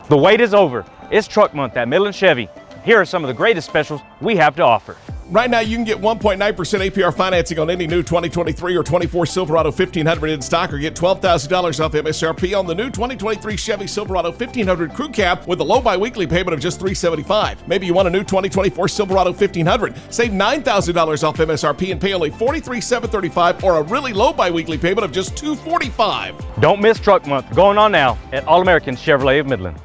The wait is over. It's truck month at Midland Chevy. Here are some of the greatest specials we have to offer. Right now, you can get 1.9% APR financing on any new 2023 or 24 Silverado 1500 in stock, or get $12,000 off MSRP on the new 2023 Chevy Silverado 1500 Crew Cab with a low biweekly payment of just $375. Maybe you want a new 2024 Silverado 1500. Save $9,000 off MSRP and pay only $43,735, or a really low biweekly payment of just $245. Don't miss truck month going on now at All American Chevrolet of Midland.